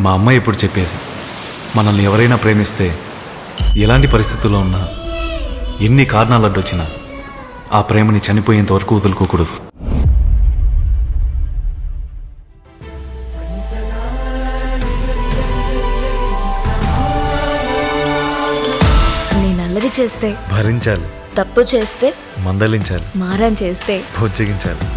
మా అమ్మ ఇప్పుడు చెప్పేది, మనల్ని ఎవరైనా ప్రేమిస్తే ఎలాంటి పరిస్థితుల్లో ఉన్నా, ఎన్ని కారణాలు అడ్డొచ్చినా ఆ ప్రేమని చనిపోయేంత వరకు వదులుకోకూడదు. నేను అల్లరి చేస్తే భరించాలి, తప్పు చేస్తే మందలించాలి, మారం చేస్తే బుజ్జగించాలి.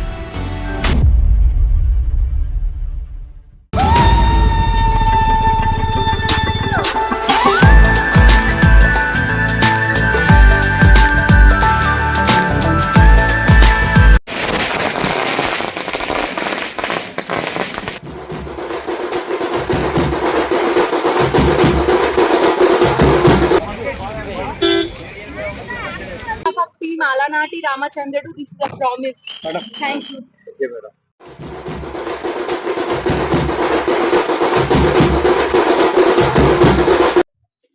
Team Alanati Ramachandra, this is a promise. Madam. Thank you. Okay, madam.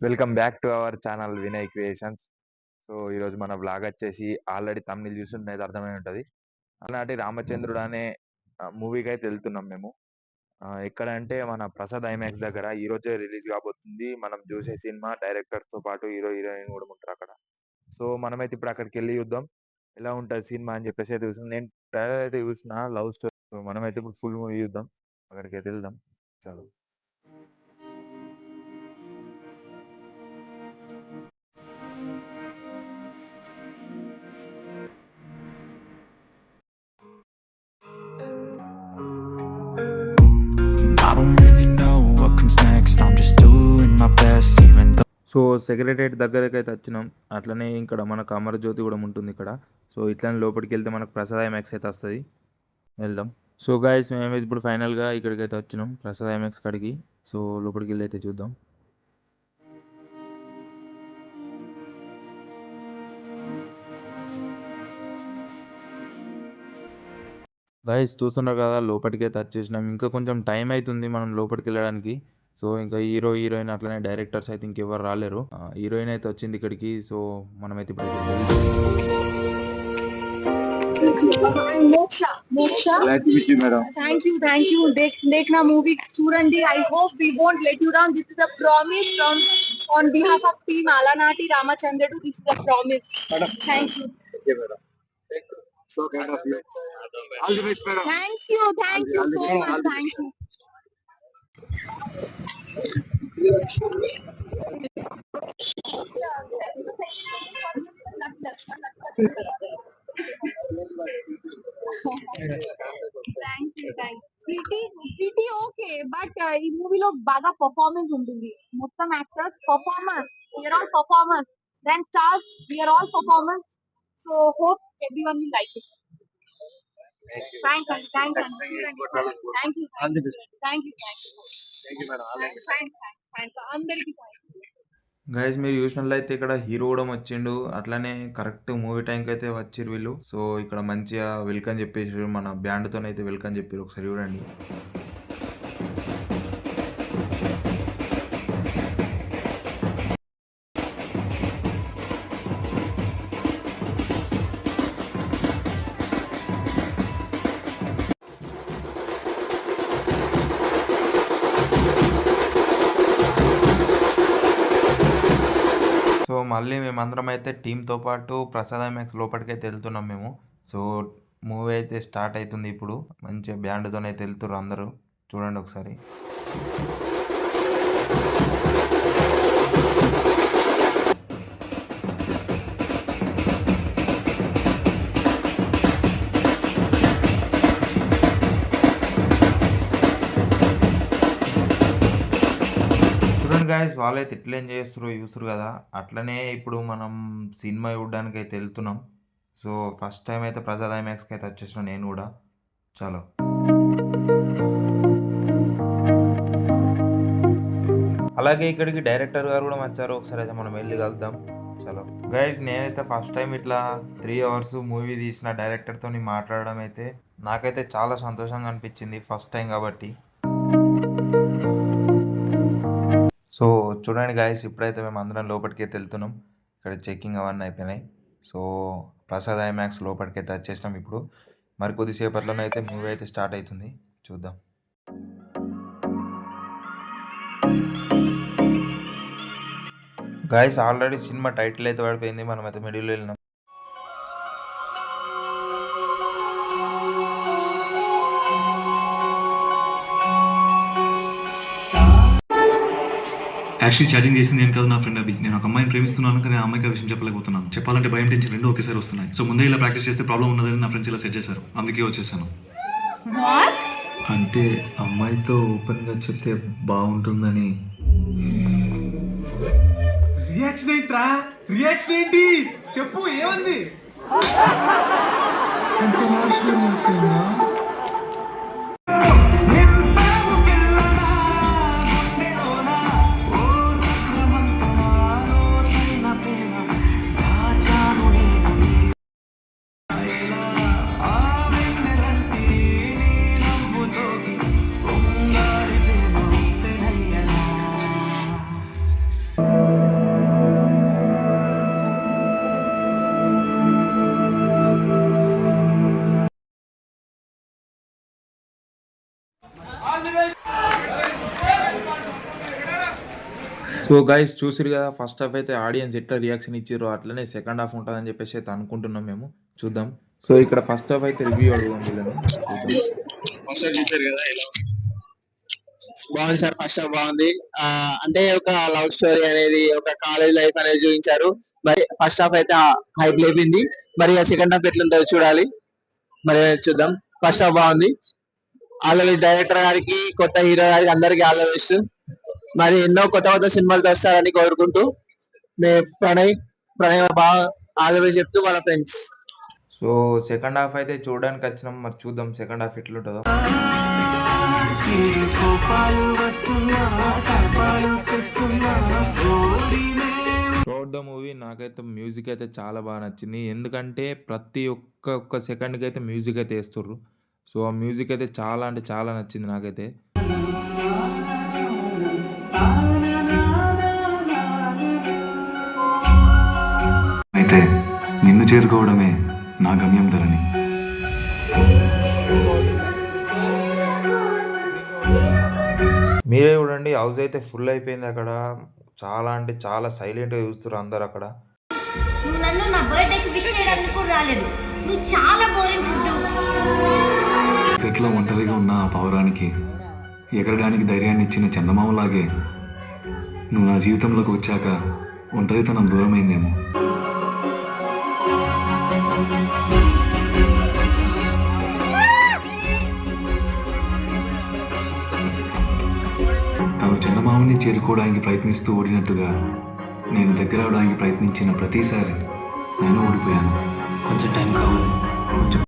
Welcome back to our channel Vinay creations. So ఈరోజు మన బ్లాగ్ వచ్చేసి ఆల్రెడీ తమిళ చూస్తుంటే అర్థమై ఉంటుంది. అలాంటి రామచంద్రుడు అనే మూవీకి అయితే వెళ్తున్నాం మేము. ఎక్కడ అంటే మన ప్రసాద్ ఐమాక్స్ దగ్గర ఈ రోజే రిలీజ్ కాబోతుంది. మనం చూసే సినిమా డైరెక్టర్స్ తో పాటు హీరో హీరోయిన్ కూడా ఉంటారు అక్కడ. సో మనమైతే ఇప్పుడు అక్కడికి వెళ్ళి చూద్దాం ఎలా ఉంటుంది సినిమా అని చెప్పేసి అయితే చూసాం. నేను ట్రైలర్ అయితే చూసిన లవ్ స్టోరీ. మనమైతే ఇప్పుడు ఫుల్ మూవీ చూద్దాం, అక్కడికి అయితే వెళ్దాం. చాలు. I don't really know what comes next. I'm just doing my best even though. So secretariat దగ్గరకి అయితే వచ్చినాం. అట్లనే ఇక్కడ మనకు అమరజ్యోతి కూడా ఉంటుంది ఇక్కడ. సో ఇట్లనే లోపలికి వెళ్తే మనకు ప్రసాద్ ఐమాక్స్ అయితే వస్తుంది, వెళ్దాం. సో గాయస్ మేము ఇప్పుడు ఫైనల్గా ఇక్కడికి అయితే వచ్చినాం, ప్రసాద్ ఐమాక్స్ కాడికి. సో లోపలికి వెళ్ళి అయితే చూద్దాం. గాయస్ చూస్తున్నారు కదా, లోపలికి అయితే వచ్చేసినాం. ఇంకా కొంచెం టైం అవుతుంది మనం లోపలికి వెళ్ళడానికి. సో ఇంకా హీరో హీరోయిన్ అట్లనే డైరెక్టర్స్ అయితే ఇంకెవరు రాలేరు. హీరోయిన్ అయితే వచ్చింది ఇక్కడికి. సో మనమైతే ఇప్పుడు Moksha. Glad to meet you, madam. Thank you. Dekhna movie chudandi. I hope we won't let you down. This is a promise from on behalf of Team Alanati Ramachandra. This is a promise. Madam. Thank you. Okay, madam. Thank you. So kind of you. All the best, madam. Thank you so much. Thank you. Pretty okay, but ఈ మూవీలో బాగా performance ఉంటుంది. మొత్తం actors performers, we are all performers. Then stars, we are all performers. So hope everyone will like it. Thank you madam. అందరికీ guys మీరు చూసినట్లయితే ఇక్కడ hero కూడా వచ్చిండు. అట్లనే కరెక్ట్ మూవీ టైంకి అయితే వచ్చిర్రు వీళ్ళు. సో ఇక్కడ మంచిగా వెల్కమ్ చెప్పేసారు, మన బ్యాండ్తోనైతే వెల్కమ్ చెప్పారు. ఒకసారి చూడండి. సో మళ్ళీ మేమందరం అయితే టీంతో పాటు ప్రసాద్ ఐమాక్స్ లోపలికి అయితే వెళ్తున్నాం మేము. సో మూవీ అయితే స్టార్ట్ అవుతుంది ఇప్పుడు. మంచిగా బ్యాండ్తోనైతే వెళ్తున్నారు అందరూ, చూడండి ఒకసారి. గాయస్ వాళ్ళైతే ఎట్లేం చేస్తారో చూస్తారు కదా. అట్లనే ఇప్పుడు మనం సినిమా చూడడానికి అయితే వెళ్తున్నాం. సో ఫస్ట్ టైం అయితే ప్రసాద్ ఐమాక్స్కి అయితే వచ్చేసిన నేను కూడా. చలో. అలాగే ఇక్కడికి డైరెక్టర్ గారు కూడా వచ్చారు. ఒకసారి అయితే మనం వెళ్ళి కలుద్దాం. చలో గైస్, నేనైతే ఫస్ట్ టైం ఇట్లా 3 hours మూవీ తీసిన డైరెక్టర్తో మాట్లాడడం అయితే నాకైతే చాలా సంతోషంగా అనిపించింది, ఫస్ట్ టైం కాబట్టి. సో చూడండి గాయస్, ఇప్పుడైతే మేము అందరం లోపలికి అయితే వెళ్తున్నాం. ఇక్కడ చెకింగ్ అవన్నీ అయిపోయినాయి. సో ప్రసాద్ ఐమాక్స్ లోపలికైతే వచ్చేసినాం. ఇప్పుడు మరి కొద్దిసేపట్లోనే అయితే మూవీ అయితే స్టార్ట్ అవుతుంది. చూద్దాం. గైస్ ఆల్రెడీ సినిమా టైటిల్ అయితే పడిపోయింది. మనం అయితే మిడిల్లో వెళ్ళినాం. యాక్చువల్లీ చాటింగ్ చేసింది ఏం కాదు నా ఫ్రెండ్ అభి. నేను ఒక అమ్మాయిని ప్రేమిస్తున్నాను కానీ ఆ అమ్మాయికి ఆ విషయం చెప్పలేకపోతున్నాను. చెప్పాలంటే భయం టెన్షన్ రెండు ఒకేసారి వస్తున్నాయి. సో ముందే ఇలా ప్రాక్టీస్ చేస్తే ప్రాబ్లం ఉన్నదని నా ఫ్రెండ్స్ ఇలా సెట్ చేశారు. అందుకే వచ్చేసాను. అంటే అమ్మాయితో ఓపెన్గా చెప్తే బాగుంటుందని. రియాక్షన్ ఏంట్రా? రియాక్షన్ ఏంటి చెప్పు, ఏమంది? సో గైస్ చూసిరు కదా, ఫస్ట్ హాఫ్ అయితే ఆడియన్స్ ఎట్లా రియాక్షన్ ఇచ్చారో అట్లనే సెకండ్ హాఫ్ ఉంటుందని చెప్పేసి అయితే అనుకుంటున్నాం మేము. చూద్దాం. సో ఇక్కడ ఫస్ట్ హాఫ్ అయితే రివ్యూ అడుగుదాం వీళ్ళని. బాగుంది సార్. ఫస్ట్ హాఫ్ బాగుంది. అంటే ఒక లవ్ స్టోరీ అనేది, ఒక కాలేజ్ లైఫ్ అనేది చూపించారు. మరి ఫస్ట్ హాఫ్ అయితే హైప్ లేపింది. మరి సెకండ్ హాఫ్ ఎట్లుంటుందో చూడాలి. మరి చూద్దాం. ఫస్ట్ హాఫ్ బాగుంది. ఆల్ ద బెస్ట్ డైరెక్టర్ గారికి, కొత్త హీరో గారికి, అందరికి ఆల్ ద బెస్ట్. మరి ఎన్నో కొత్త కొత్త సినిమాలతో వస్తారని కోరుకుంటూ ప్రణయ్ బాగా ఆల్ ద బెస్ట్ చెప్తూ వాళ్ళ ఫ్రెండ్స్. సో సెకండ్ హాఫ్ అయితే చూడడానికి వచ్చినాం. మరి చూద్దాం సెకండ్ హాఫ్ ఎట్లుంటుందో. థ్రూఅవుట్ ద మూవీ నాకైతే మ్యూజిక్ అయితే చాలా బాగా నచ్చింది. ఎందుకంటే ప్రతి ఒక్క సెకండ్కి అయితే మ్యూజిక్ అయితే వేస్తుర్రు. సో ఆ మ్యూజిక్ అయితే చాలా అంటే చాలా నచ్చింది నాకైతే. అయితే నిన్ను చేరుకోవడమే నా గమ్యం ధరణి. మీరే చూడండి, హౌస్ అయితే ఫుల్ అయిపోయింది. అక్కడ చాలా అంటే చాలా సైలెంట్గా చూస్తున్నారు అందరు అక్కడ. నువ్వు నన్ను నా బర్త్డేకి విష్ చేయడానికి రాలేదు. నువ్వు చాలా బోరింగ్ సిద్ధు. ఎట్లా ఒంటరిగా ఉన్న ఆ పౌరానికి ఎగరడానికి ధైర్యాన్ని ఇచ్చిన చందమామలాగే నువ్వు నా జీవితంలోకి వచ్చాక ఒంటరితనం దూరమైందేమో. తను చందమామని చేరుకోవడానికి ప్రయత్నిస్తూ ఓడినట్టుగా నేను దగ్గర అవడానికి ప్రయత్నించిన ప్రతిసారి నేను ఓడిపోయాను. కొంచెం టైం కావాలి. కొంచెం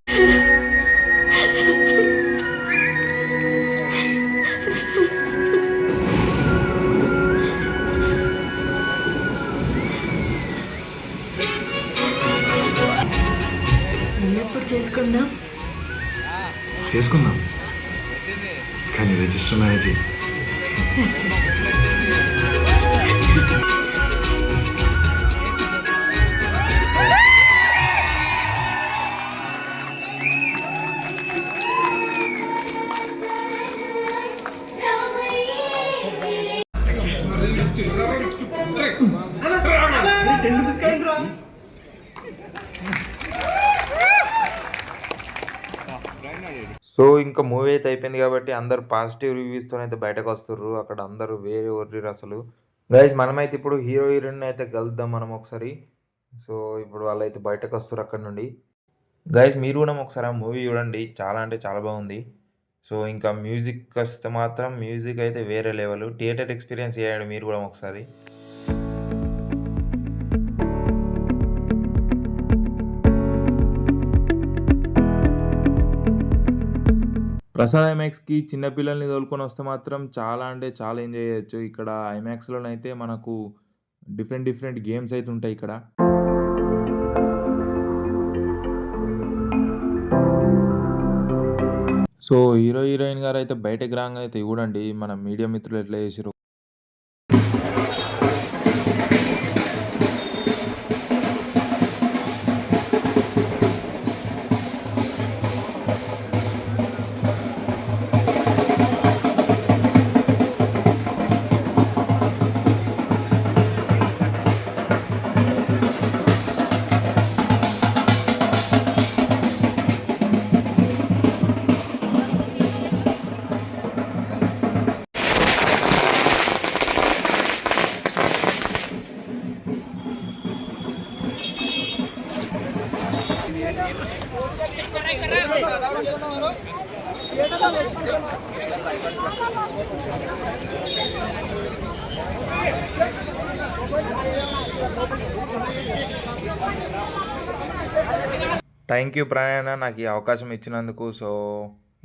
ఎప్పుడు చేసుకుందాం? చేసుకుందాం, కానీ రిజిస్టర్ మ్యారేజ్. సో ఇంకా మూవీ అయితే అయిపోయింది కాబట్టి అందరు పాజిటివ్ రివ్యూస్తో అయితే బయటకు వస్తుర్రు. అక్కడ అందరూ వేరే వర్రి అసలు. గైస్ మనమైతే ఇప్పుడు హీరో హీరోయిన్ అయితే కలుద్దాం మనం ఒకసారి. సో ఇప్పుడు వాళ్ళైతే బయటకు వస్తారు అక్కడ నుండి. గైస్ మీరు కూడా ఒకసారి ఆ మూవీ చూడండి, చాలా అంటే చాలా బాగుంది. సో ఇంకా మ్యూజిక్ వస్తే మాత్రం మ్యూజిక్ అయితే వేరే లెవెల్. థియేటర్ ఎక్స్పీరియన్స్ చేయండి మీరు కూడా ఒకసారి. ప్రసాద్ ఐమాక్స్కి చిన్నపిల్లల్ని తోలుకొని వస్తే మాత్రం చాలా అంటే చాలా ఎంజాయ్ చేయొచ్చు. ఇక్కడ ఐమాక్స్లోనైతే మనకు డిఫరెంట్ గేమ్స్ అయితే ఉంటాయి ఇక్కడ. సో హీరో హీరోయిన్ గారు అయితే బయటకు రాగా అయితే చూడండి మన మీడియా మిత్రులు ఎట్లా చేసారు. థ్యాంక్ యూ ప్రయాణ నాకు ఈ అవకాశం ఇచ్చినందుకు. సో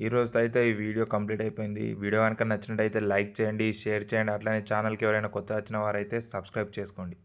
ఈరోజుతో అయితే ఈ వీడియో కంప్లీట్ అయిపోయింది. వీడియో కనుక నచ్చినట్టయితే లైక్ చేయండి, షేర్ చేయండి. అట్లనే ఛానల్కి ఎవరైనా కొత్త వచ్చిన వారైతే సబ్స్క్రైబ్ చేసుకోండి.